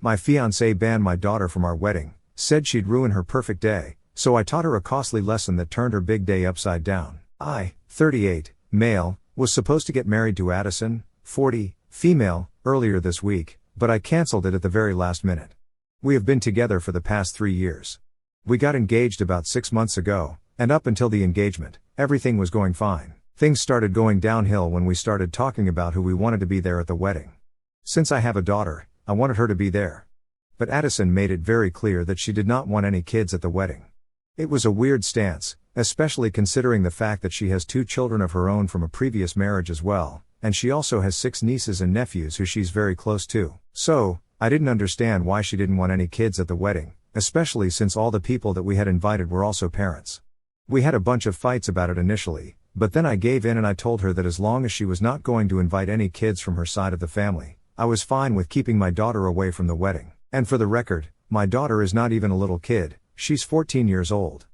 My fiancée banned my daughter from our wedding, said she'd ruin her perfect day, so I taught her a costly lesson that turned her big day upside down. I, 38, male, was supposed to get married to Addison, 40, female, earlier this week, but I cancelled it at the very last minute. We have been together for the past 3 years. We got engaged about 6 months ago, and up until the engagement, everything was going fine. Things started going downhill when we started talking about who we wanted to be there at the wedding. Since I have a daughter, I wanted her to be there. But Addison made it very clear that she did not want any kids at the wedding. It was a weird stance, especially considering the fact that she has 2 children of her own from a previous marriage as well, and she also has 6 nieces and nephews who she's very close to. So, I didn't understand why she didn't want any kids at the wedding, especially since all the people that we had invited were also parents. We had a bunch of fights about it initially, but then I gave in and I told her that as long as she was not going to invite any kids from her side of the family, I was fine with keeping my daughter away from the wedding. And for the record, my daughter is not even a little kid, she's 14 years old.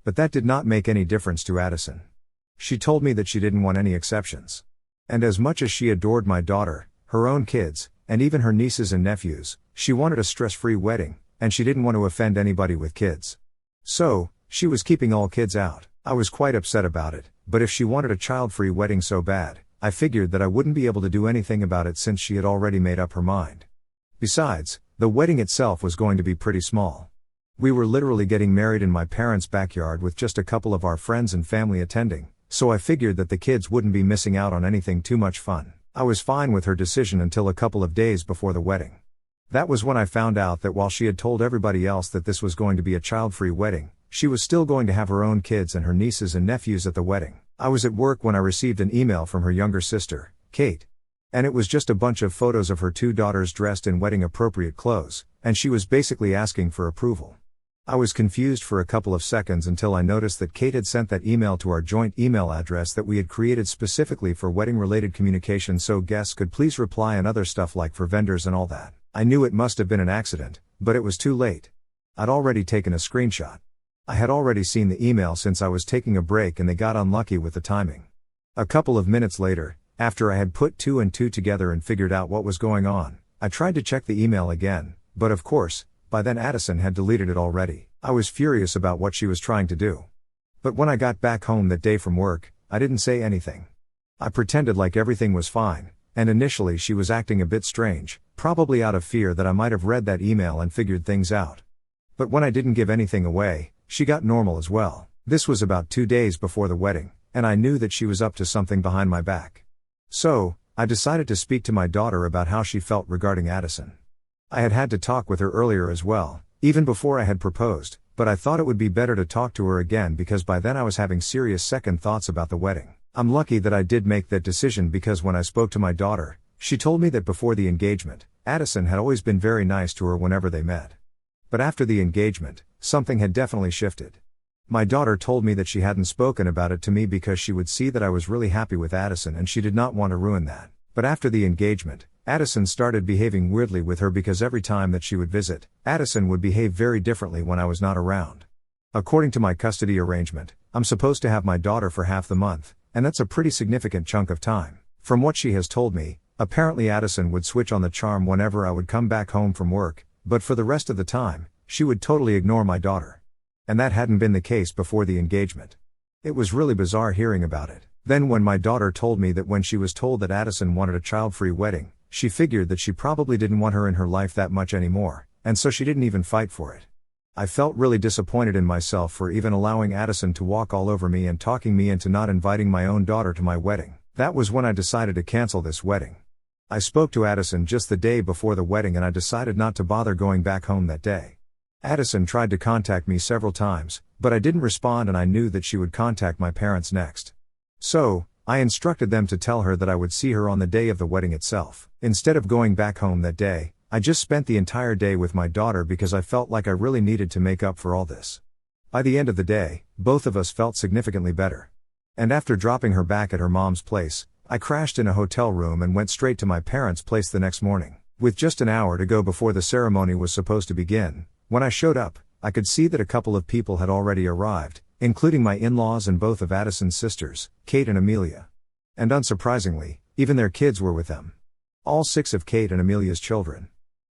But that did not make any difference to Addison. She told me that she didn't want any exceptions. And as much as she adored my daughter, her own kids, and even her nieces and nephews, she wanted a stress-free wedding, and she didn't want to offend anybody with kids. So, she was keeping all kids out. I was quite upset about it, but if she wanted a child-free wedding so bad, I figured that I wouldn't be able to do anything about it since she had already made up her mind. Besides, the wedding itself was going to be pretty small. We were literally getting married in my parents' backyard with just a couple of our friends and family attending, so I figured that the kids wouldn't be missing out on anything too much fun. I was fine with her decision until a couple of days before the wedding. That was when I found out that while she had told everybody else that this was going to be a child-free wedding, she was still going to have her own kids and her nieces and nephews at the wedding. I was at work when I received an email from her younger sister, Kate. And it was just a bunch of photos of her 2 daughters dressed in wedding-appropriate clothes, and she was basically asking for approval. I was confused for a couple of seconds until I noticed that Kate had sent that email to our joint email address that we had created specifically for wedding-related communication so guests could please reply and other stuff like for vendors and all that. I knew it must have been an accident, but it was too late. I'd already taken a screenshot. I had already seen the email since I was taking a break and they got unlucky with the timing. A couple of minutes later, after I had put 2 and 2 together and figured out what was going on, I tried to check the email again, but of course, by then Addison had deleted it already. I was furious about what she was trying to do. But when I got back home that day from work, I didn't say anything. I pretended like everything was fine, and initially she was acting a bit strange, probably out of fear that I might have read that email and figured things out. But when I didn't give anything away, she got normal as well. This was about 2 days before the wedding, and I knew that she was up to something behind my back. So, I decided to speak to my daughter about how she felt regarding Addison. I had had to talk with her earlier as well, even before I had proposed, but I thought it would be better to talk to her again because by then I was having serious second thoughts about the wedding. I'm lucky that I did make that decision because when I spoke to my daughter, she told me that before the engagement, Addison had always been very nice to her whenever they met. But after the engagement, something had definitely shifted. My daughter told me that she hadn't spoken about it to me because she would see that I was really happy with Addison and she did not want to ruin that. But after the engagement, Addison started behaving weirdly with her because every time that she would visit, Addison would behave very differently when I was not around. According to my custody arrangement, I'm supposed to have my daughter for half the month, and that's a pretty significant chunk of time. From what she has told me, apparently Addison would switch on the charm whenever I would come back home from work, but for the rest of the time, she would totally ignore my daughter. And that hadn't been the case before the engagement. It was really bizarre hearing about it. Then when my daughter told me that when she was told that Addison wanted a child-free wedding, she figured that she probably didn't want her in her life that much anymore, and so she didn't even fight for it. I felt really disappointed in myself for even allowing Addison to walk all over me and talking me into not inviting my own daughter to my wedding. That was when I decided to cancel this wedding. I spoke to Addison just the day before the wedding and I decided not to bother going back home that day. Addison tried to contact me several times, but I didn't respond and I knew that she would contact my parents next. So, I instructed them to tell her that I would see her on the day of the wedding itself. Instead of going back home that day, I just spent the entire day with my daughter because I felt like I really needed to make up for all this. By the end of the day, both of us felt significantly better. And after dropping her back at her mom's place, I crashed in a hotel room and went straight to my parents' place the next morning. With just an hour to go before the ceremony was supposed to begin, when I showed up, I could see that a couple of people had already arrived, including my in-laws and both of Addison's sisters, Kate and Amelia. And unsurprisingly, even their kids were with them. All 6 of Kate and Amelia's children.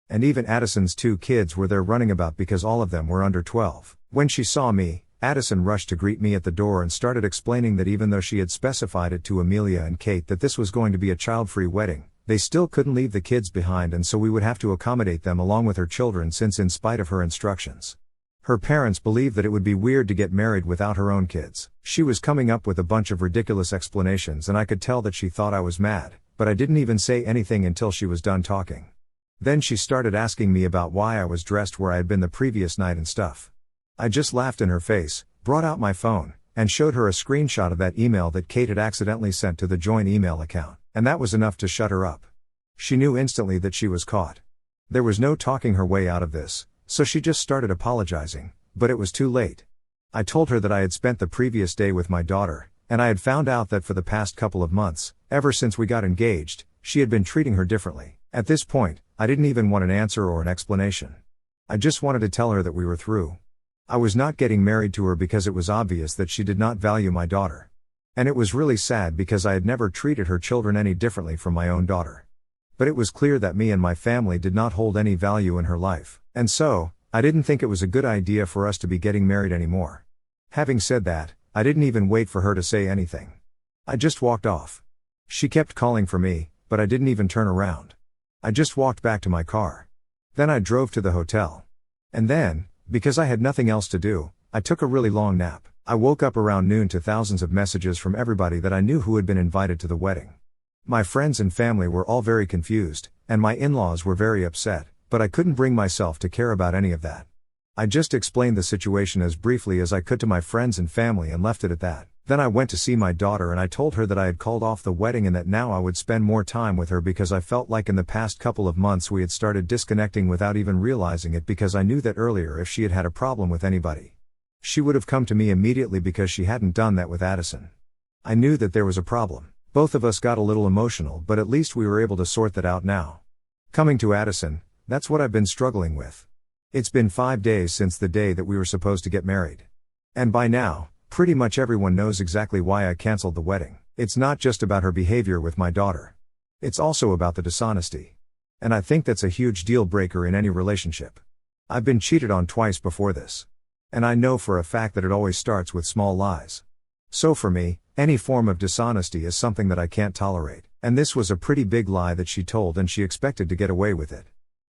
And even Addison's 2 kids were there running about because all of them were under 12. When she saw me, Addison rushed to greet me at the door and started explaining that even though she had specified it to Amelia and Kate that this was going to be a child-free wedding, they still couldn't leave the kids behind, and so we would have to accommodate them along with her children, since in spite of her instructions, her parents believed that it would be weird to get married without her own kids. She was coming up with a bunch of ridiculous explanations, and I could tell that she thought I was mad, but I didn't even say anything until she was done talking. Then she started asking me about why I was dressed where I had been the previous night and stuff. I just laughed in her face, brought out my phone, and showed her a screenshot of that email that Kate had accidentally sent to the joint email account, and that was enough to shut her up. She knew instantly that she was caught. There was no talking her way out of this, so she just started apologizing, but it was too late. I told her that I had spent the previous day with my daughter, and I had found out that for the past couple of months, ever since we got engaged, she had been treating her differently. At this point, I didn't even want an answer or an explanation. I just wanted to tell her that we were through. I was not getting married to her because it was obvious that she did not value my daughter. And it was really sad because I had never treated her children any differently from my own daughter. But it was clear that me and my family did not hold any value in her life, and so, I didn't think it was a good idea for us to be getting married anymore. Having said that, I didn't even wait for her to say anything. I just walked off. She kept calling for me, but I didn't even turn around. I just walked back to my car. Then I drove to the hotel. And then, because I had nothing else to do, I took a really long nap. I woke up around noon to thousands of messages from everybody that I knew who had been invited to the wedding. My friends and family were all very confused, and my in-laws were very upset, but I couldn't bring myself to care about any of that. I just explained the situation as briefly as I could to my friends and family and left it at that. Then I went to see my daughter and I told her that I had called off the wedding and that now I would spend more time with her because I felt like in the past couple of months we had started disconnecting without even realizing it, because I knew that earlier if she had had a problem with anybody, she would have come to me immediately because she hadn't done that with Addison. I knew that there was a problem. Both of us got a little emotional, but at least we were able to sort that out now. Coming to Addison, that's what I've been struggling with. It's been 5 days since the day that we were supposed to get married. And by now, pretty much everyone knows exactly why I canceled the wedding. It's not just about her behavior with my daughter. It's also about the dishonesty. And I think that's a huge deal breaker in any relationship. I've been cheated on twice before this. And I know for a fact that it always starts with small lies. So for me, any form of dishonesty is something that I can't tolerate. And this was a pretty big lie that she told, and she expected to get away with it.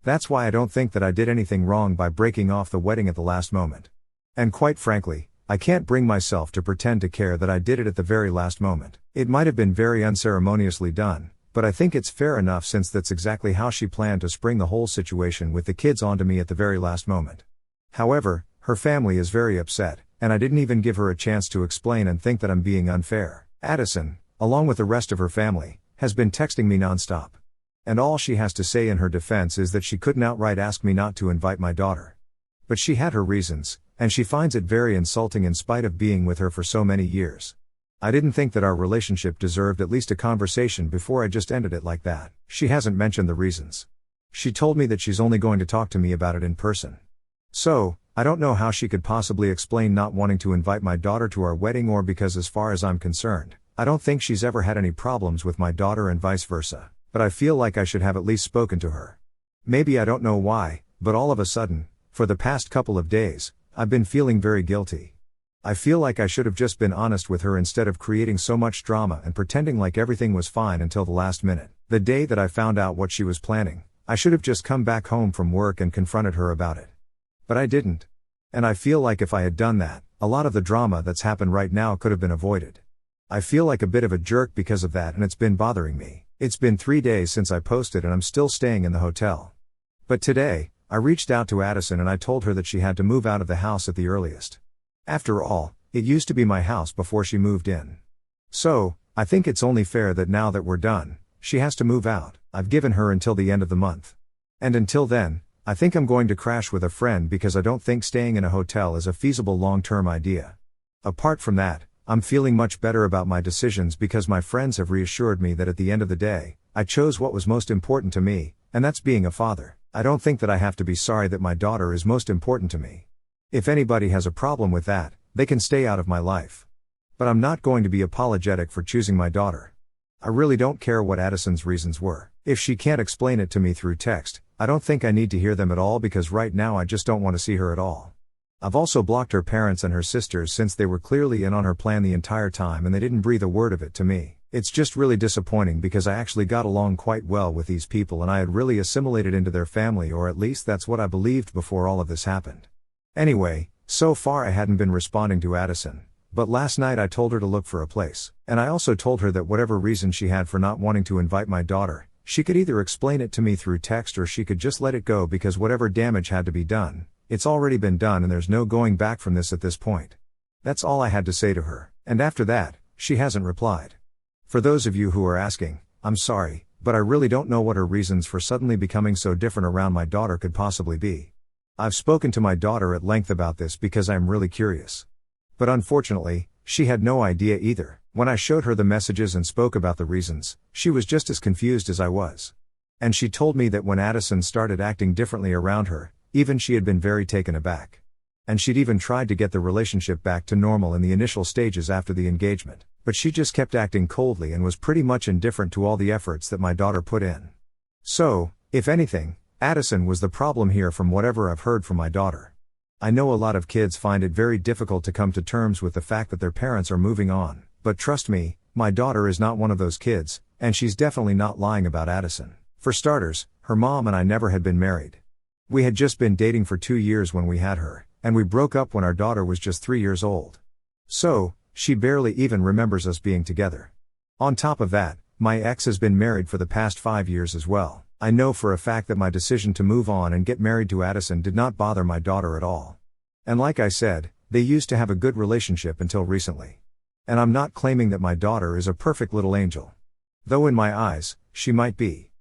That's why I don't think that I did anything wrong by breaking off the wedding at the last moment. And quite frankly, I can't bring myself to pretend to care that I did it at the very last moment. It might have been very unceremoniously done, but I think it's fair enough since that's exactly how she planned to spring the whole situation with the kids onto me at the very last moment. However, her family is very upset, and I didn't even give her a chance to explain and think that I'm being unfair. Addison, along with the rest of her family, has been texting me nonstop. And all she has to say in her defense is that she couldn't outright ask me not to invite my daughter. But she had her reasons, and she finds it very insulting in spite of being with her for so many years. I didn't think that our relationship deserved at least a conversation before I just ended it like that. She hasn't mentioned the reasons. She told me that she's only going to talk to me about it in person. So, I don't know how she could possibly explain not wanting to invite my daughter to our wedding, or because as far as I'm concerned, I don't think she's ever had any problems with my daughter and vice versa. But I feel like I should have at least spoken to her. Maybe I don't know why, but all of a sudden, for the past couple of days, I've been feeling very guilty. I feel like I should have just been honest with her instead of creating so much drama and pretending like everything was fine until the last minute. The day that I found out what she was planning, I should have just come back home from work and confronted her about it. But I didn't. And I feel like if I had done that, a lot of the drama that's happened right now could have been avoided. I feel like a bit of a jerk because of that, and it's been bothering me. It's been 3 days since I posted and I'm still staying in the hotel. But today, I reached out to Addison and I told her that she had to move out of the house at the earliest. After all, it used to be my house before she moved in. So, I think it's only fair that now that we're done, she has to move out. I've given her until the end of the month. And until then, I think I'm going to crash with a friend because I don't think staying in a hotel is a feasible long-term idea. Apart from that, I'm feeling much better about my decisions because my friends have reassured me that at the end of the day, I chose what was most important to me, and that's being a father. I don't think that I have to be sorry that my daughter is most important to me. If anybody has a problem with that, they can stay out of my life. But I'm not going to be apologetic for choosing my daughter. I really don't care what Addison's reasons were. If she can't explain it to me through text, I don't think I need to hear them at all because right now I just don't want to see her at all. I've also blocked her parents and her sisters since they were clearly in on her plan the entire time and they didn't breathe a word of it to me. It's just really disappointing because I actually got along quite well with these people and I had really assimilated into their family, or at least that's what I believed before all of this happened. Anyway, so far I hadn't been responding to Addison, but last night I told her to look for a place, and I also told her that whatever reason she had for not wanting to invite my daughter, she could either explain it to me through text or she could just let it go because whatever damage had to be done, it's already been done and there's no going back from this at this point. That's all I had to say to her, and after that, she hasn't replied. For those of you who are asking, I'm sorry, but I really don't know what her reasons for suddenly becoming so different around my daughter could possibly be. I've spoken to my daughter at length about this because I'm really curious. But unfortunately, she had no idea either. When I showed her the messages and spoke about the reasons, she was just as confused as I was. And she told me that when Addison started acting differently around her, even she had been very taken aback. And she'd even tried to get the relationship back to normal in the initial stages after the engagement, but she just kept acting coldly and was pretty much indifferent to all the efforts that my daughter put in. So, if anything, Addison was the problem here from whatever I've heard from my daughter. I know a lot of kids find it very difficult to come to terms with the fact that their parents are moving on, but trust me, my daughter is not one of those kids, and she's definitely not lying about Addison. For starters, her mom and I never had been married. We had just been dating for 2 years when we had her, and we broke up when our daughter was just 3 years old. So, she barely even remembers us being together. On top of that, my ex has been married for the past 5 years as well. I know for a fact that my decision to move on and get married to Addison did not bother my daughter at all. And like I said, they used to have a good relationship until recently. And I'm not claiming that my daughter is a perfect little angel. Though in my eyes, she might be.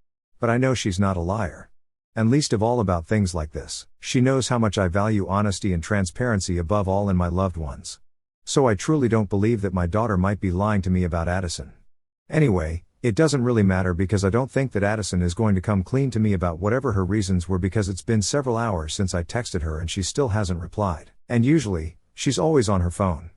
But I know she's not a liar. And least of all about things like this. She knows how much I value honesty and transparency above all in my loved ones. So I truly don't believe that my daughter might be lying to me about Addison. Anyway, it doesn't really matter because I don't think that Addison is going to come clean to me about whatever her reasons were because it's been several hours since I texted her and she still hasn't replied. And usually, she's always on her phone.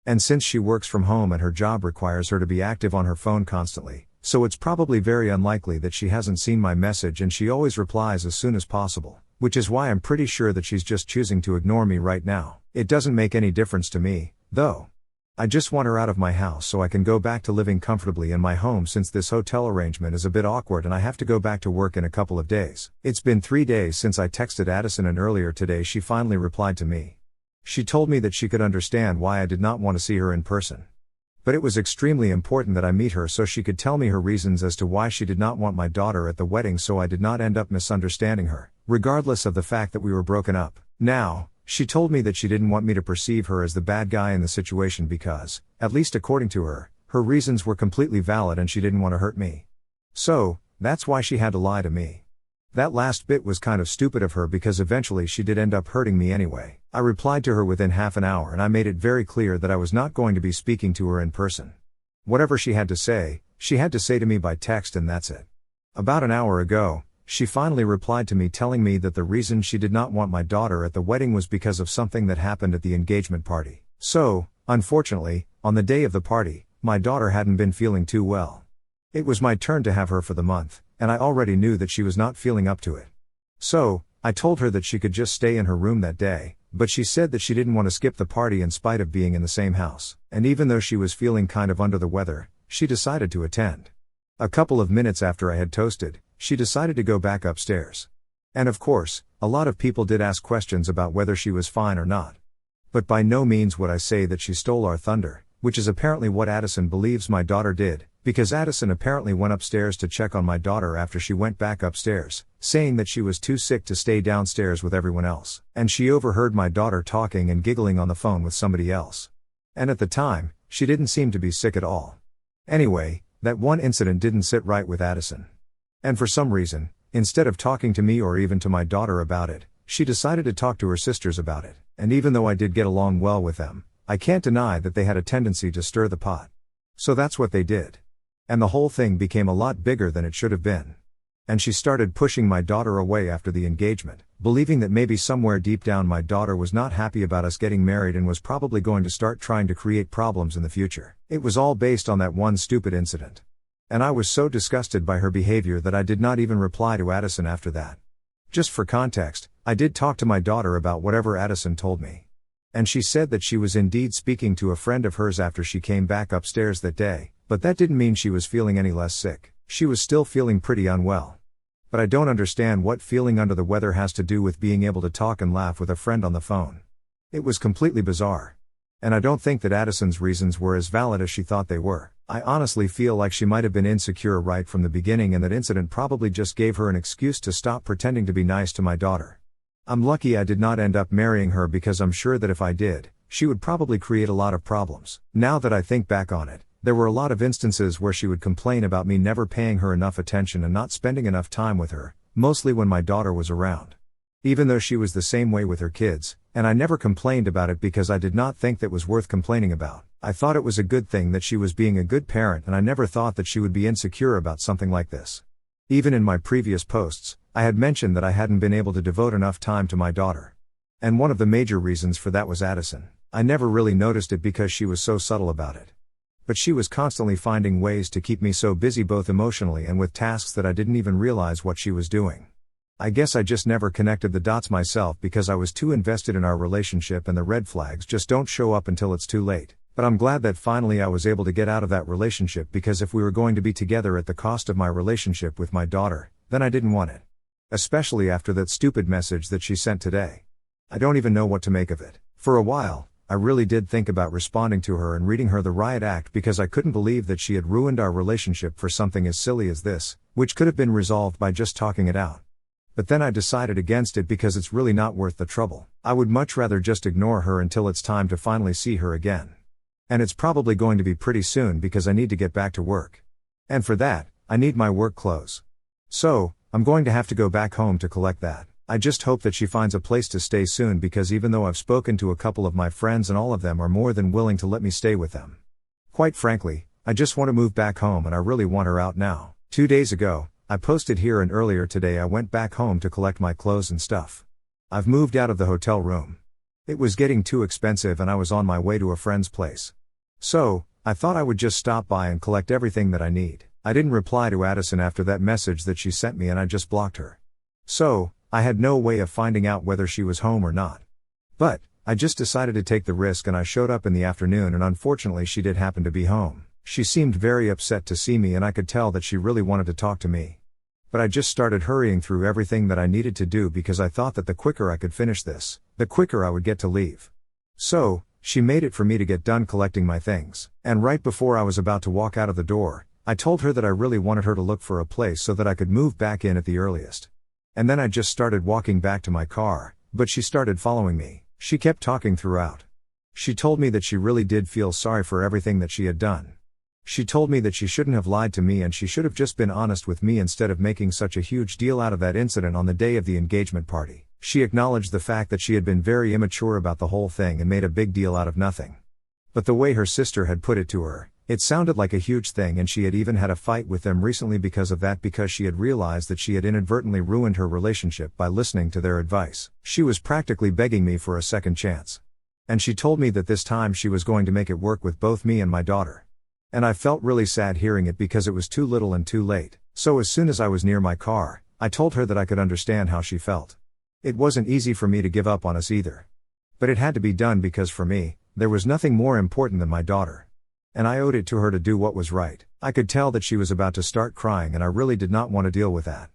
And since she works from home and her job requires her to be active on her phone constantly, so it's probably very unlikely that she hasn't seen my message and she always replies as soon as possible, which is why I'm pretty sure that she's just choosing to ignore me right now. It doesn't make any difference to me, though. I just want her out of my house so I can go back to living comfortably in my home since this hotel arrangement is a bit awkward and I have to go back to work in a couple of days. It's been 3 days since I texted Addison and earlier today she finally replied to me. She told me that she could understand why I did not want to see her in person. But it was extremely important that I meet her so she could tell me her reasons as to why she did not want my daughter at the wedding so I did not end up misunderstanding her, regardless of the fact that we were broken up. Now, she told me that she didn't want me to perceive her as the bad guy in the situation because, at least according to her, her reasons were completely valid and she didn't want to hurt me. So, that's why she had to lie to me. That last bit was kind of stupid of her because eventually she did end up hurting me anyway. I replied to her within half an hour and I made it very clear that I was not going to be speaking to her in person. Whatever she had to say to me by text and that's it. About an hour ago, she finally replied to me telling me that the reason she did not want my daughter at the wedding was because of something that happened at the engagement party. So, unfortunately, on the day of the party, my daughter hadn't been feeling too well. It was my turn to have her for the month, and I already knew that she was not feeling up to it. So, I told her that she could just stay in her room that day, but she said that she didn't want to skip the party in spite of being in the same house, and even though she was feeling kind of under the weather, she decided to attend. A couple of minutes after I had toasted, she decided to go back upstairs. And of course, a lot of people did ask questions about whether she was fine or not. But by no means would I say that she stole our thunder, which is apparently what Addison believes my daughter did, because Addison apparently went upstairs to check on my daughter after she went back upstairs, saying that she was too sick to stay downstairs with everyone else, and she overheard my daughter talking and giggling on the phone with somebody else. And at the time, she didn't seem to be sick at all. Anyway, that one incident didn't sit right with Addison. And for some reason, instead of talking to me or even to my daughter about it, she decided to talk to her sisters about it, and even though I did get along well with them, I can't deny that they had a tendency to stir the pot. So that's what they did. And the whole thing became a lot bigger than it should have been. And she started pushing my daughter away after the engagement, believing that maybe somewhere deep down my daughter was not happy about us getting married and was probably going to start trying to create problems in the future. It was all based on that one stupid incident. And I was so disgusted by her behavior that I did not even reply to Addison after that. Just for context, I did talk to my daughter about whatever Addison told me. And she said that she was indeed speaking to a friend of hers after she came back upstairs that day, but that didn't mean she was feeling any less sick. She was still feeling pretty unwell. But I don't understand what feeling under the weather has to do with being able to talk and laugh with a friend on the phone. It was completely bizarre. And I don't think that Addison's reasons were as valid as she thought they were. I honestly feel like she might have been insecure right from the beginning, and that incident probably just gave her an excuse to stop pretending to be nice to my daughter. I'm lucky I did not end up marrying her, because I'm sure that if I did, she would probably create a lot of problems. Now that I think back on it, there were a lot of instances where she would complain about me never paying her enough attention and not spending enough time with her, mostly when my daughter was around. Even though she was the same way with her kids, and I never complained about it because I did not think that was worth complaining about. I thought it was a good thing that she was being a good parent, and I never thought that she would be insecure about something like this. Even in my previous posts, I had mentioned that I hadn't been able to devote enough time to my daughter. And one of the major reasons for that was Addison. I never really noticed it because she was so subtle about it. But she was constantly finding ways to keep me so busy, both emotionally and with tasks, that I didn't even realize what she was doing. I guess I just never connected the dots myself because I was too invested in our relationship, and the red flags just don't show up until it's too late. But I'm glad that finally I was able to get out of that relationship, because if we were going to be together at the cost of my relationship with my daughter, then I didn't want it. Especially after that stupid message that she sent today. I don't even know what to make of it. For a while, I really did think about responding to her and reading her the riot act, because I couldn't believe that she had ruined our relationship for something as silly as this, which could have been resolved by just talking it out. But then I decided against it because it's really not worth the trouble. I would much rather just ignore her until it's time to finally see her again. And it's probably going to be pretty soon, because I need to get back to work. And for that, I need my work clothes. So, I'm going to have to go back home to collect that. I just hope that she finds a place to stay soon, because even though I've spoken to a couple of my friends and all of them are more than willing to let me stay with them. Quite frankly, I just want to move back home, and I really want her out now. 2 days ago, I posted here, and earlier today I went back home to collect my clothes and stuff. I've moved out of the hotel room. It was getting too expensive and I was on my way to a friend's place. So, I thought I would just stop by and collect everything that I need. I didn't reply to Addison after that message that she sent me, and I just blocked her. So, I had no way of finding out whether she was home or not. But, I just decided to take the risk, and I showed up in the afternoon, and unfortunately she did happen to be home. She seemed very upset to see me, and I could tell that she really wanted to talk to me. But I just started hurrying through everything that I needed to do, because I thought that the quicker I could finish this, the quicker I would get to leave. So, she made it for me to get done collecting my things. And right before I was about to walk out of the door, I told her that I really wanted her to look for a place so that I could move back in at the earliest. And then I just started walking back to my car, but she started following me. She kept talking throughout. She told me that she really did feel sorry for everything that she had done. She told me that she shouldn't have lied to me, and she should have just been honest with me instead of making such a huge deal out of that incident on the day of the engagement party. She acknowledged the fact that she had been very immature about the whole thing and made a big deal out of nothing. But the way her sister had put it to her, it sounded like a huge thing, and she had even had a fight with them recently because of that, because she had realized that she had inadvertently ruined her relationship by listening to their advice. She was practically begging me for a second chance. And she told me that this time she was going to make it work with both me and my daughter. And I felt really sad hearing it, because it was too little and too late. So as soon as I was near my car, I told her that I could understand how she felt. It wasn't easy for me to give up on us either. But it had to be done, because for me, there was nothing more important than my daughter. And I owed it to her to do what was right. I could tell that she was about to start crying, and I really did not want to deal with that.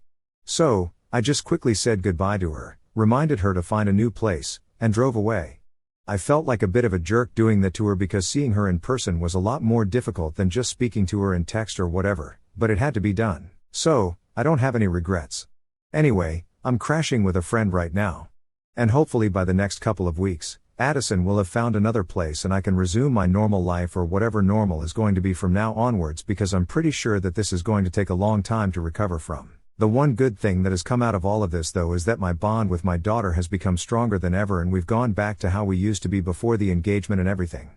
So, I just quickly said goodbye to her, reminded her to find a new place, and drove away. I felt like a bit of a jerk doing that to her, because seeing her in person was a lot more difficult than just speaking to her in text or whatever, but it had to be done. So, I don't have any regrets. Anyway, I'm crashing with a friend right now. And hopefully by the next couple of weeks, Addison will have found another place and I can resume my normal life, or whatever normal is going to be from now onwards, because I'm pretty sure that this is going to take a long time to recover from. The one good thing that has come out of all of this, though, is that my bond with my daughter has become stronger than ever, and we've gone back to how we used to be before the engagement and everything.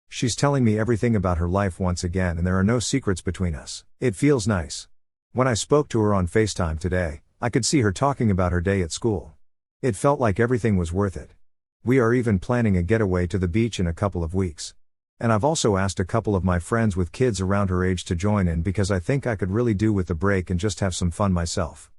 She's telling me everything about her life once again, and there are no secrets between us. It feels nice. When I spoke to her on FaceTime today, I could see her talking about her day at school. It felt like everything was worth it. We are even planning a getaway to the beach in a couple of weeks. And I've also asked a couple of my friends with kids around her age to join in, because I think I could really do with the break and just have some fun myself.